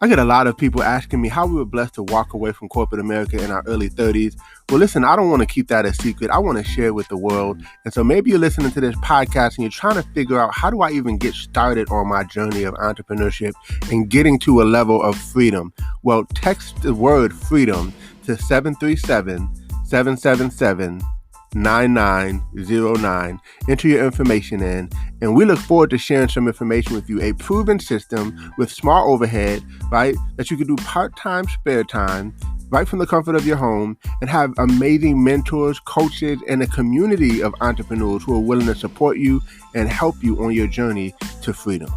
I get a lot of people asking me how we were blessed to walk away from corporate America in our early 30s. Well, listen, I don't want to keep that a secret. I want to share it with the world. And so maybe you're listening to this podcast and you're trying to figure out, how do I even get started on my journey of entrepreneurship and getting to a level of freedom? Well, text the word freedom to 737-777 9909. Enter your information in, and we look forward to sharing some information with you. A proven system with small overhead, right? That you can do part-time, spare time, right from the comfort of your home, and have amazing mentors, coaches, and a community of entrepreneurs who are willing to support you and help you on your journey to freedom.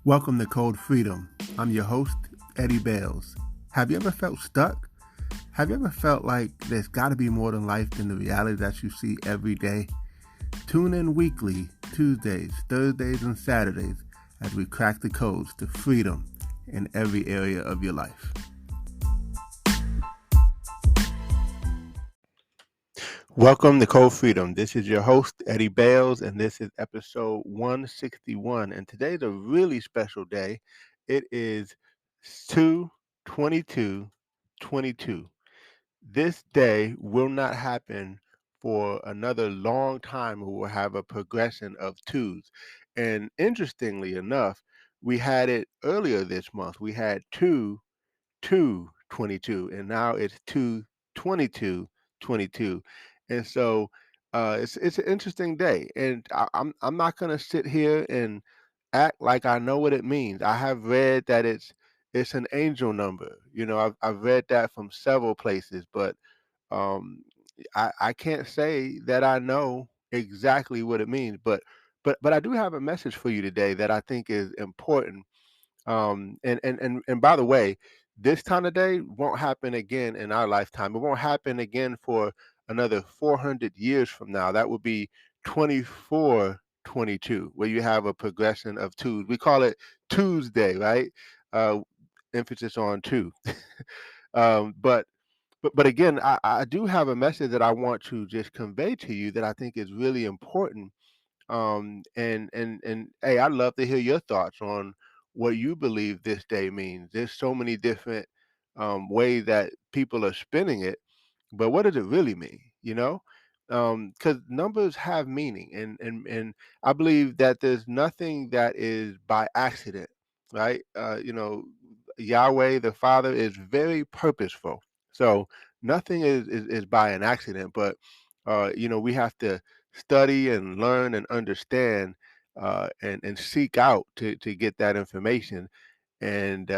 Welcome to Code Freedom. I'm your host, Eddie Bales. Have you ever felt stuck? Have you ever felt like there's got to be more than life than the reality that you see every day? Tune in weekly, Tuesdays, Thursdays, and Saturdays as we crack the codes to freedom in every area of your life. Welcome to Code Freedom. This is your host, Eddie Bales, and this is episode 161. And today's a really special day. It is 2/22/22. This day will not happen for another long time. We will have a progression of twos. And interestingly enough, we had it earlier this month. We had 2/2/22, and now it's 2/22/22. And so it's an interesting day. And I'm not gonna sit here and act like I know what it means. I have read that it's an angel number. I've read that from several places, but um, I can't say that I know exactly what it means. But I do have a message for you today that I think is important. And by the way, this time of day won't happen again in our lifetime. It won't happen again for another 400 years from now. That would be 24/22, where you have a progression of twos. We call it Tuesday, right? Uh, Emphasis on two. But again, I do have a message that I want to just convey to you that I think is really important. And hey, I'd love to hear your thoughts on what you believe this day means. There's so many different ways that people are spinning it, but what does it really mean? Because numbers have meaning, and I believe that there's nothing that is by accident, right? Yahweh the Father is very purposeful, so nothing is by an accident. But we have to study and learn and understand and seek out to get that information. And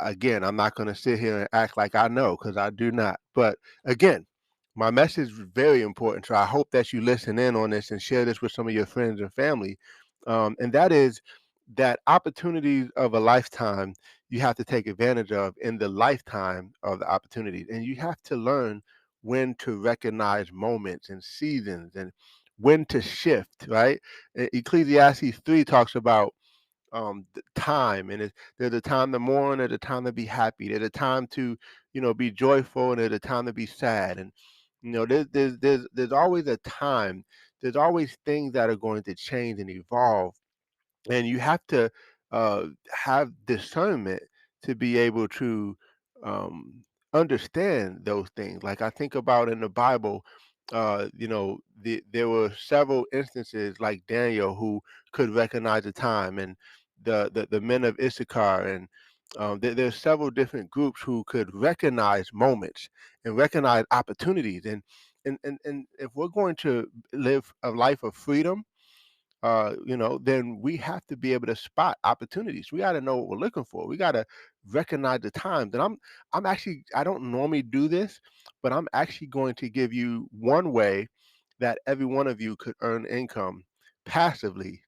again, I'm not going to sit here and act like I know, because I do not. But again, my message is very important. So I hope that you listen in on this and share this with some of your friends and family. And that is that opportunities of a lifetime you have to take advantage of in the lifetime of the opportunities. And you have to learn when to recognize moments and seasons and when to shift, right? Ecclesiastes 3 talks about the time, and there's a time to mourn, there's a time to be happy, there's a time to be joyful, and there's a time to be sad. And there's always a time. There's always things that are going to change and evolve, and you have to have discernment to be able to um, understand those things. Like I think about in the Bible, there were several instances like Daniel who could recognize the time, and the men of Issachar, and there's several different groups who could recognize moments and recognize opportunities. And if we're going to live a life of freedom, then we have to be able to spot opportunities. We got to know what we're looking for. We got to recognize the times. And I'm actually, I don't normally do this, but I'm actually going to give you one way that every one of you could earn income passively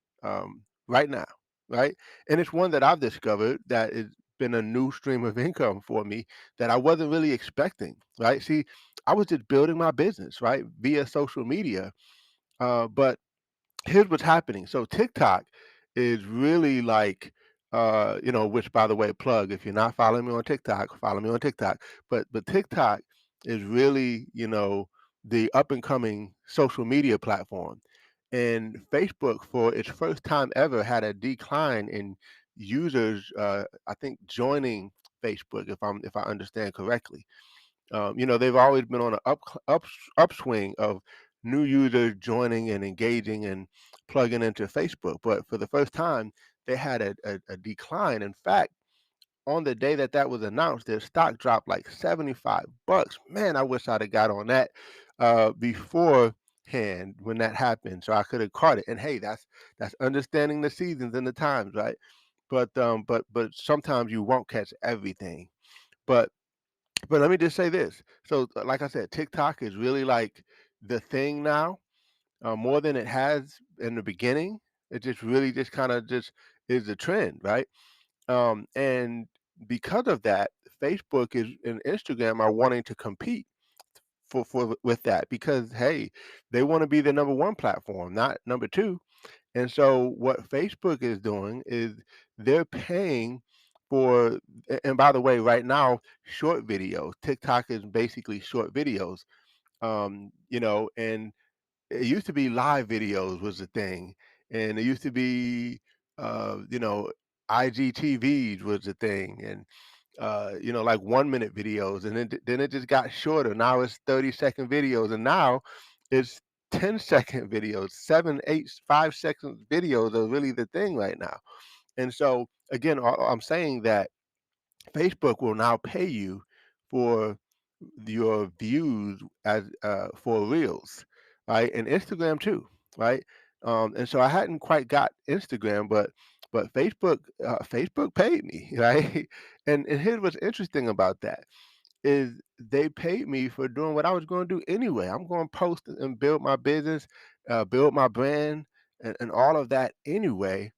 right now, right? And it's one that I've discovered that has been a new stream of income for me that I wasn't really expecting, right? See, I was just building my business, right, via social media. But here's what's happening. So TikTok is really like, which by the way, plug, if you're not following me on TikTok, follow me on TikTok. But TikTok is really, the up and coming social media platform. And Facebook, for its first time ever, had a decline in users. I think joining Facebook, if I understand correctly. They've always been on an upswing of new users joining and engaging and plugging into Facebook, but for the first time, they had a decline. In fact, on the day that that was announced, their stock dropped like 75 bucks. Man, I wish I'd have got on that beforehand when that happened, so I could have caught it. And hey, that's understanding the seasons and the times, right? But sometimes you won't catch everything. But but let me just say this. So, like I said, TikTok is really like the thing now, more than it has in the beginning. It just really just kind of just is the trend, right? And because of that, Facebook is and Instagram are wanting to compete for with that because hey, they want to be the number one platform, not number two. And so what Facebook is doing is they're paying for and by the way, right now, short videos. TikTok is basically short videos. And it used to be live videos was the thing, and it used to be IGTVs was the thing, and like 1 minute videos, and then it just got shorter. Now it's 30-second videos, and now it's 10-second videos, 7, 8, 5 second videos are really the thing right now. And so again, I'm saying that Facebook will now pay you for your views as for reels, right? And Instagram too, right? And so I hadn't quite got Instagram, but Facebook paid me, right? And here's what's interesting about that is they paid me for doing what I was going to do anyway. I'm going to post and build my business, build my brand, and all of that anyway,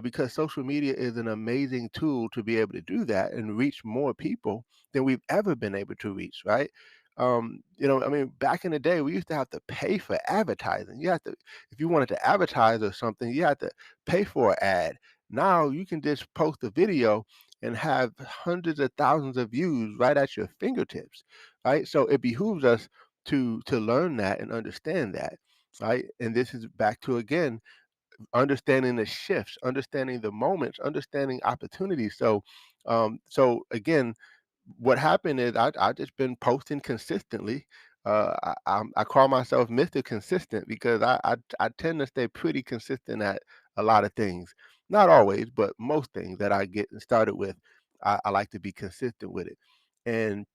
because social media is an amazing tool to be able to do that and reach more people than we've ever been able to reach, right? I mean, back in the day, we used to have to pay for advertising. You have to, if you wanted to advertise or something, you had to pay for an ad. Now you can just post a video and have hundreds of thousands of views right at your fingertips, right? So it behooves us to learn that and understand that, right? And this is back to again understanding the shifts, understanding the moments, understanding opportunities. So again, what happened is I just been posting consistently. I call myself Mr. Consistent because I tend to stay pretty consistent at a lot of things. Not always, but most things that I get started with, I like to be consistent with it. And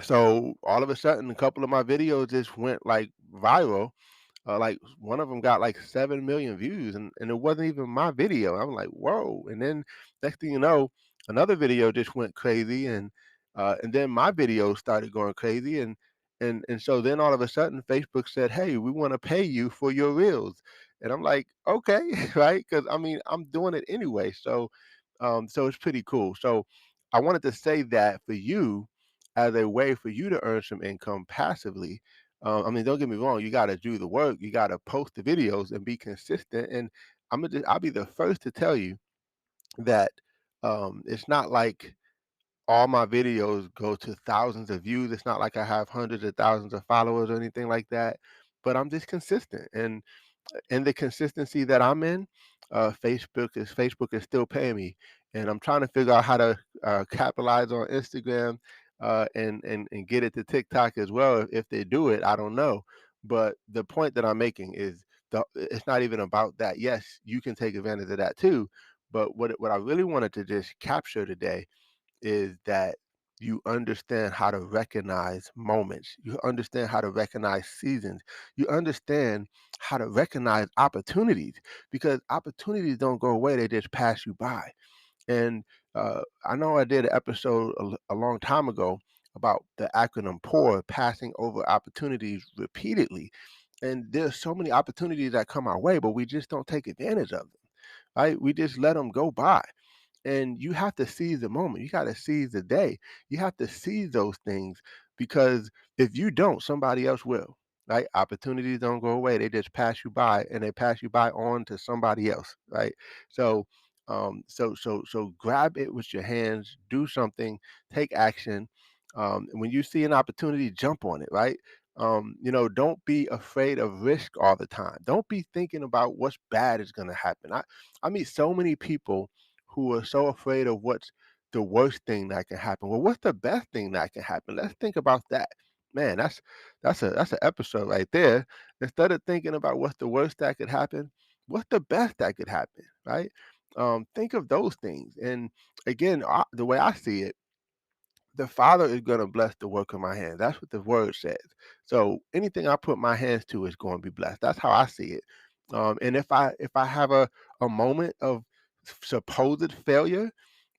so all of a sudden, a couple of my videos just went like viral, like one of them got like 7 million views, and it wasn't even my video. I'm like, whoa! And then next thing you know, another video just went crazy, and then my video started going crazy, and so then all of a sudden, Facebook said, hey, we want to pay you for your reels, and I'm like, okay, right? Because I mean, I'm doing it anyway, so it's pretty cool. So I wanted to say that for you, as a way for you to earn some income passively. I mean, don't get me wrong, you gotta do the work, you gotta post the videos and be consistent. And I'll be the first to tell you that it's not like all my videos go to thousands of views. It's not like I have hundreds of thousands of followers or anything like that. But I'm just consistent. And the consistency that I'm in, Facebook is still paying me, and I'm trying to figure out how to capitalize on Instagram and get it to TikTok as well. If they do it, I don't know, but the point that I'm making is it's not even about that. Yes, you can take advantage of that too, but what I really wanted to just capture today is that you understand how to recognize moments. You understand how to recognize seasons. You understand how to recognize opportunities because opportunities don't go away, they just pass you by. And I know I did an episode a long time ago about the acronym POUR, passing over opportunities repeatedly. And there's so many opportunities that come our way, but we just don't take advantage of them, right? We just let them go by. And you have to seize the moment. You got to seize the day. You have to seize those things because if you don't, somebody else will. Right? Opportunities don't go away. They just pass you by and they pass you by on to somebody else. Right? So so grab it with your hands, do something, take action. When you see an opportunity, jump on it, right? Don't be afraid of risk all the time. Don't be thinking about what's bad is going to happen. I meet so many people who are so afraid of what's the worst thing that can happen. Well, what's the best thing that can happen? Let's think about that. Man, that's an episode right there. Instead of thinking about what's the worst that could happen, what's the best that could happen, right? Think of those things. And again, the way I see it, the Father is going to bless the work of my hands. That's what the word says. So anything I put my hands to is going to be blessed. That's how I see it. And if I have a moment of supposed failure,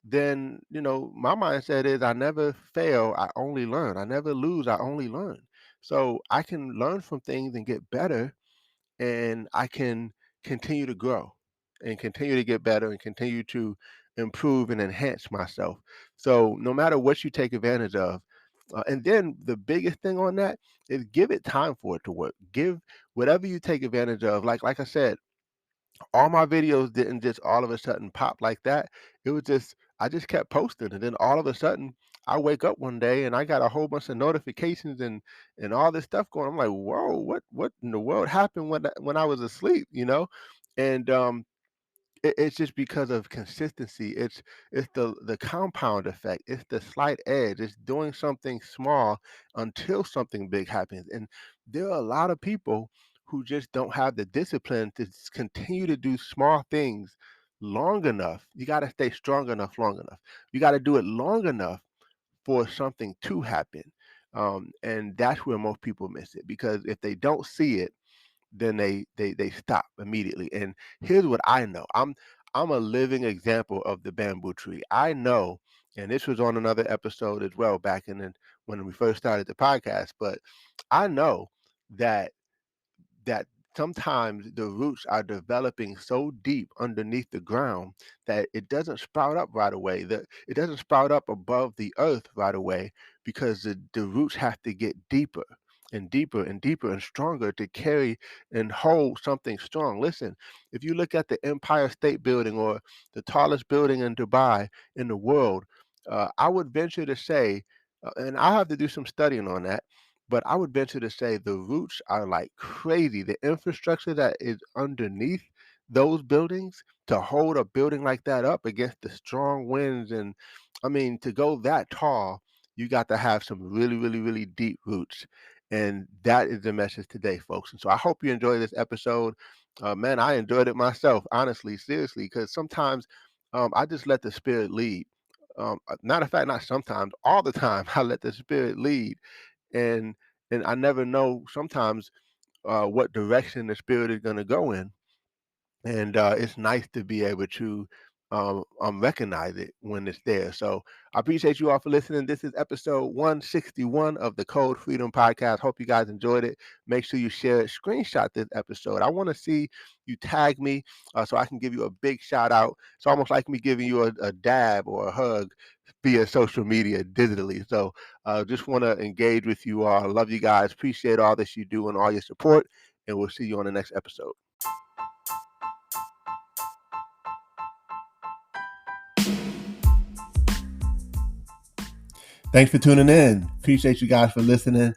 then my mindset is I never fail, I only learn. I never lose, I only learn. So I can learn from things and get better, and I can continue to grow and continue to get better and continue to improve and enhance myself. So no matter what you take advantage of, and then the biggest thing on that is give it time for it to work. Give whatever you take advantage of. Like I said, all my videos didn't just all of a sudden pop like that. It was just I just kept posting, and then all of a sudden I wake up one day and I got a whole bunch of notifications and all this stuff going. I'm like, whoa, what in the world happened when I was asleep? And it's just because of consistency. It's the compound effect. It's the slight edge. It's doing something small until something big happens. And there are a lot of people who just don't have the discipline to continue to do small things long enough. You got to stay strong enough long enough. You got to do it long enough for something to happen. And that's where most people miss it, because if they don't see it, then they stop immediately. And here's what I know. I'm a living example of the bamboo tree. I know, and this was on another episode as well back when we first started the podcast, but I know that that sometimes the roots are developing so deep underneath the ground that it doesn't sprout up right away. It doesn't sprout up above the earth right away, because the roots have to get deeper and deeper and deeper and stronger to carry and hold something strong. Listen, if you look at the Empire State Building, or the tallest building in Dubai in the world, I would venture to say, and I have to do some studying on that, but I would venture to say the roots are like crazy. The infrastructure that is underneath those buildings to hold a building like that up against the strong winds, and I mean, to go that tall, you got to have some really, really, really deep roots. And that is the message today, folks. And so I hope you enjoy this episode. Man, I enjoyed it myself, honestly, seriously, because sometimes I just let the spirit lead. Matter of fact, not sometimes, all the time, I let the spirit lead, and I never know sometimes what direction the spirit is going to go in, and it's nice to be able to recognize it when it's there. So I appreciate you all for listening. This is episode 161 of the Code Freedom Podcast. Hope you guys enjoyed it. Make sure you share it, screenshot this episode. I want to see you tag me so I can give you a big shout out. It's almost like me giving you a dab or a hug via social media digitally. So just want to engage with you all. I love you guys. Appreciate all that you do and all your support. And we'll see you on the next episode. Thanks for tuning in. Appreciate you guys for listening.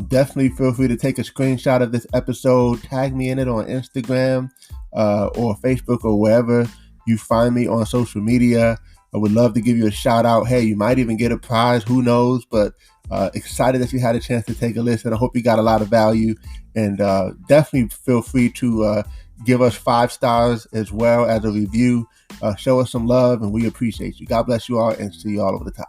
Definitely feel free to take a screenshot of this episode, tag me in it on Instagram or Facebook or wherever you find me on social media. I would love to give you a shout out. Hey, you might even get a prize. Who knows? But excited that you had a chance to take a listen. I hope you got a lot of value. And definitely feel free to give us 5 stars as well as a review. Show us some love, and we appreciate you. God bless you all, and see you all over the top.